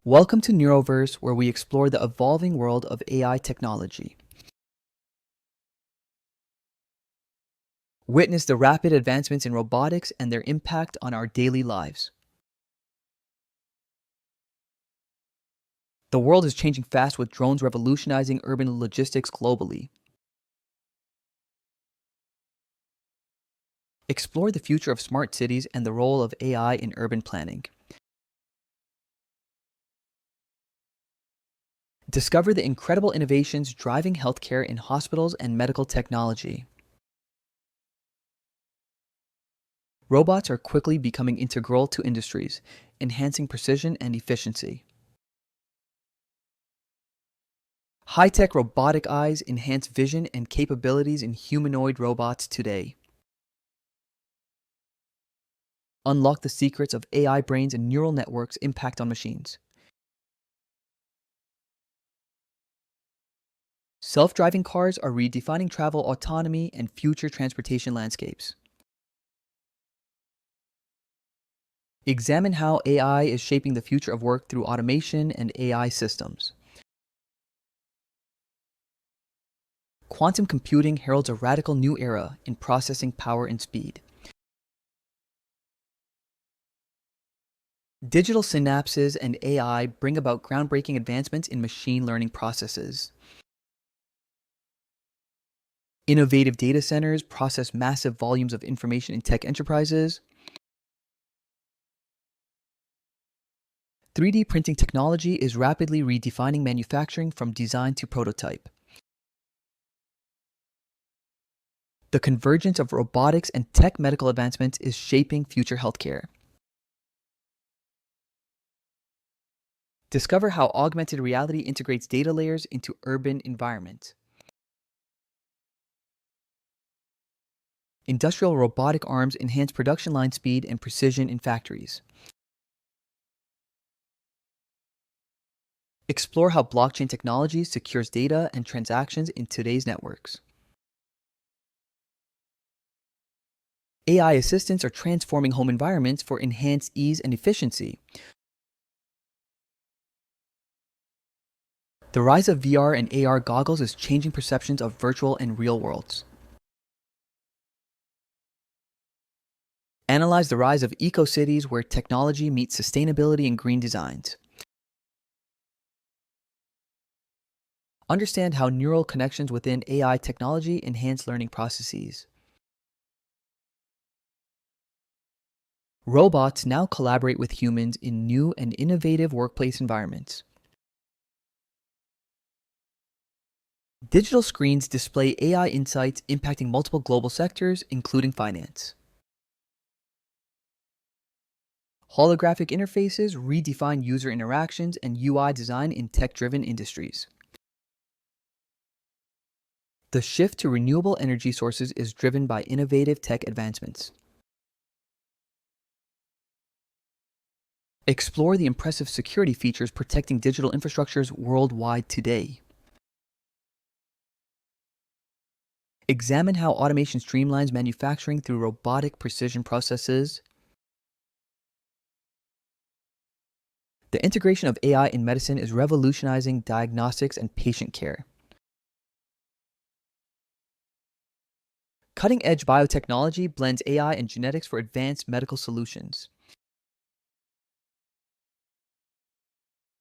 Welcome to NeuroVerse, where we explore the evolving world of AI technology. Witness the rapid advancements in robotics and their impact on our daily lives. The world is changing fast, with drones revolutionizing urban logistics globally. Explore the future of smart cities and the role of AI in urban planning. Discover the incredible innovations driving healthcare in hospitals and medical technology. Robots are quickly becoming integral to industries, enhancing precision and efficiency. High-tech robotic eyes enhance vision and capabilities in humanoid robots today. Unlock the secrets of AI brains and neural networks' impact on machines. Self-driving cars are redefining travel autonomy and future transportation landscapes. Examine how AI is shaping the future of work through automation and AI systems. Quantum computing heralds a radical new era in processing power and speed. Digital synapses and AI bring about groundbreaking advancements in machine learning processes. Innovative data centers process massive volumes of information in tech enterprises. 3D printing technology is rapidly redefining manufacturing from design to prototype. The convergence of robotics and tech medical advancements is shaping future healthcare. Discover how augmented reality integrates data layers into urban environments. Industrial robotic arms enhance production line speed and precision in factories. Explore how blockchain technology secures data and transactions in today's networks. AI assistants are transforming home environments for enhanced ease and efficiency. The rise of VR and AR goggles is changing perceptions of virtual and real worlds. Analyze the rise of eco-cities, where technology meets sustainability and green designs. Understand how neural connections within AI technology enhance learning processes. Robots now collaborate with humans in new and innovative workplace environments. Digital screens display AI insights impacting multiple global sectors, including finance. Holographic interfaces redefine user interactions and UI design in tech-driven industries. The shift to renewable energy sources is driven by innovative tech advancements. Explore the impressive security features protecting digital infrastructures worldwide today. Examine how automation streamlines manufacturing through robotic precision processes. The integration of AI in medicine is revolutionizing diagnostics and patient care. Cutting-edge biotechnology blends AI and genetics for advanced medical solutions.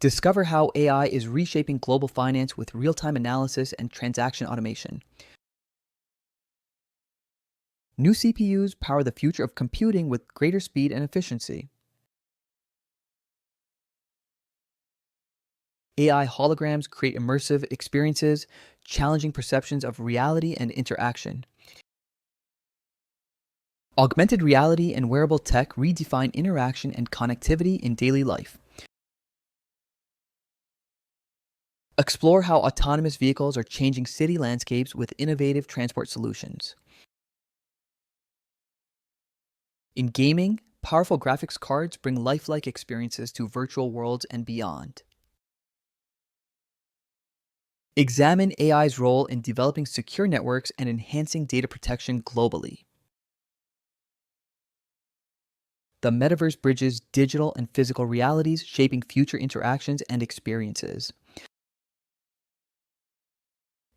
Discover how AI is reshaping global finance with real-time analysis and transaction automation. New CPUs power the future of computing with greater speed and efficiency. AI holograms create immersive experiences, challenging perceptions of reality and interaction. Augmented reality and wearable tech redefine interaction and connectivity in daily life. Explore how autonomous vehicles are changing city landscapes with innovative transport solutions. In gaming, powerful graphics cards bring lifelike experiences to virtual worlds and beyond. Examine AI's role in developing secure networks and enhancing data protection globally. The metaverse bridges digital and physical realities, shaping future interactions and experiences.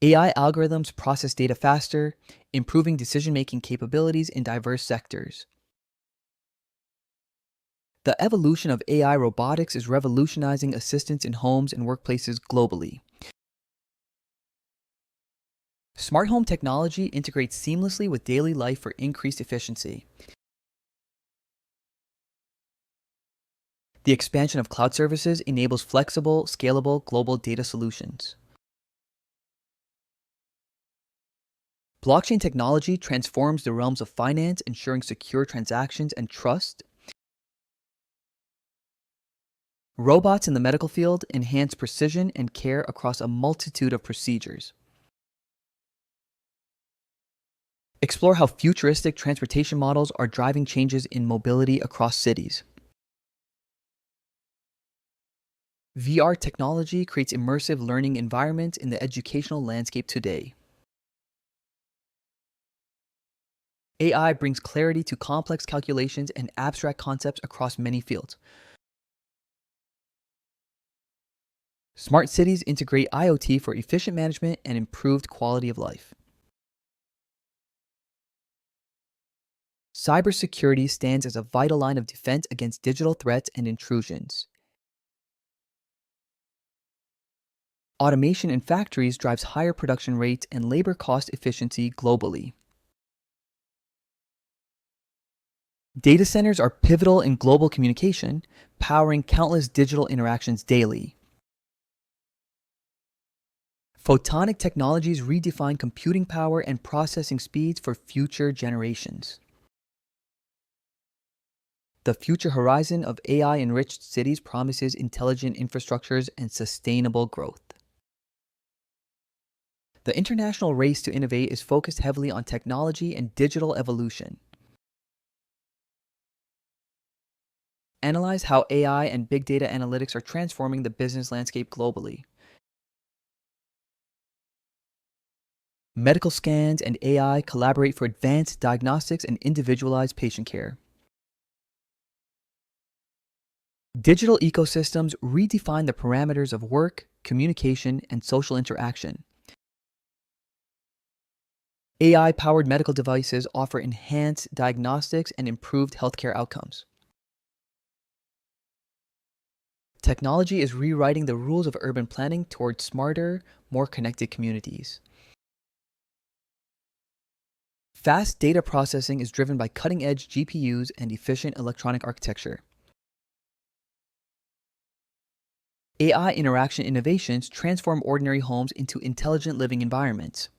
AI algorithms process data faster, improving decision-making capabilities in diverse sectors. The evolution of AI robotics is revolutionizing assistance in homes and workplaces globally. Smart home technology integrates seamlessly with daily life for increased efficiency. The expansion of cloud services enables flexible, scalable global data solutions. Blockchain technology transforms the realms of finance, ensuring secure transactions and trust. Robots in the medical field enhance precision and care across a multitude of procedures. Explore how futuristic transportation models are driving changes in mobility across cities. VR technology creates immersive learning environments in the educational landscape today. AI brings clarity to complex calculations and abstract concepts across many fields. Smart cities integrate IoT for efficient management and improved quality of life. Cybersecurity stands as a vital line of defense against digital threats and intrusions. Automation in factories drives higher production rates and labor cost efficiency globally. Data centers are pivotal in global communication, powering countless digital interactions daily. Photonic technologies redefine computing power and processing speeds for future generations. The future horizon of AI-enriched cities promises intelligent infrastructures and sustainable growth. The international race to innovate is focused heavily on technology and digital evolution. Analyze how AI and big data analytics are transforming the business landscape globally. Medical scans and AI collaborate for advanced diagnostics and individualized patient care. Digital ecosystems redefine the parameters of work, communication, and social interaction. AI-powered medical devices offer enhanced diagnostics and improved healthcare outcomes. Technology is rewriting the rules of urban planning towards smarter, more connected communities. Fast data processing is driven by cutting-edge GPUs and efficient electronic architecture. AI interaction innovations transform ordinary homes into intelligent living environments.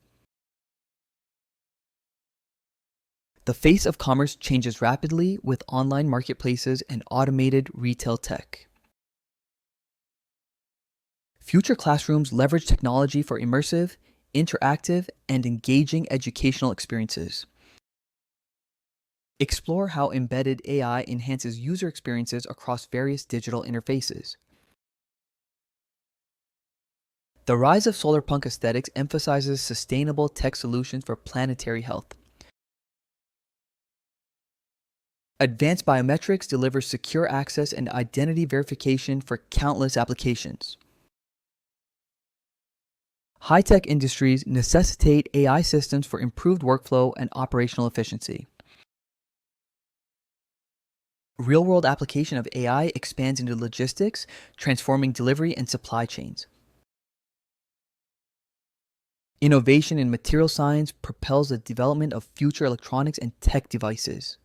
The face of commerce changes rapidly with online marketplaces and automated retail tech. Future classrooms leverage technology for immersive, interactive, and engaging educational experiences. Explore how embedded AI enhances user experiences across various digital interfaces. The rise of solarpunk aesthetics emphasizes sustainable tech solutions for planetary health. Advanced biometrics delivers secure access and identity verification for countless applications. High-tech industries necessitate AI systems for improved workflow and operational efficiency. Real-world application of AI expands into logistics, transforming delivery and supply chains. Innovation in material science propels the development of future electronics and tech devices.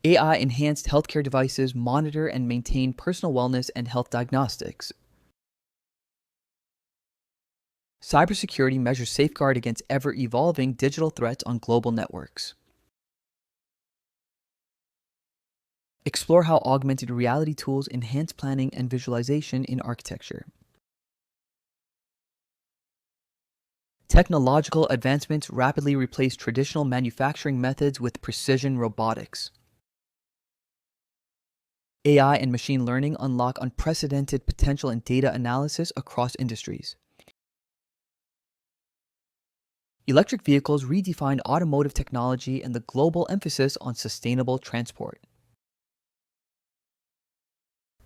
AI-enhanced healthcare devices monitor and maintain personal wellness and health diagnostics. Cybersecurity measures safeguard against ever-evolving digital threats on global networks. Explore how augmented reality tools enhance planning and visualization in architecture. Technological advancements rapidly replace traditional manufacturing methods with precision robotics. AI and machine learning unlock unprecedented potential in data analysis across industries. Electric vehicles redefined automotive technology and the global emphasis on sustainable transport.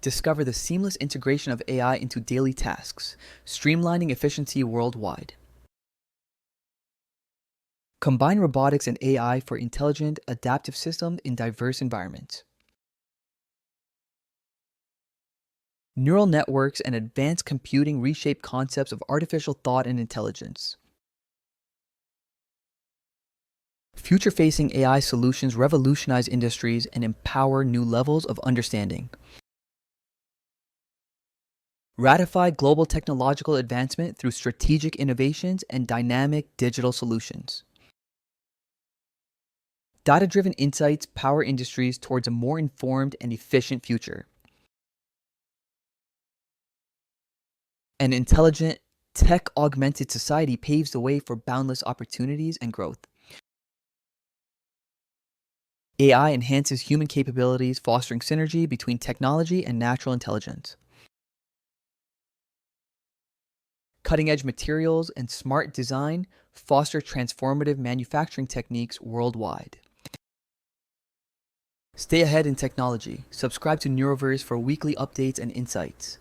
Discover the seamless integration of AI into daily tasks, streamlining efficiency worldwide. Combine robotics and AI for intelligent, adaptive systems in diverse environments. Neural networks and advanced computing reshape concepts of artificial thought and intelligence. Future-facing AI solutions revolutionize industries and empower new levels of understanding. Ratify global technological advancement through strategic innovations and dynamic digital solutions. Data-driven insights power industries towards a more informed and efficient future. An intelligent, tech-augmented society paves the way for boundless opportunities and growth. AI enhances human capabilities, fostering synergy between technology and natural intelligence. Cutting-edge materials and smart design foster transformative manufacturing techniques worldwide. Stay ahead in technology. Subscribe to NeuroVerse for weekly updates and insights.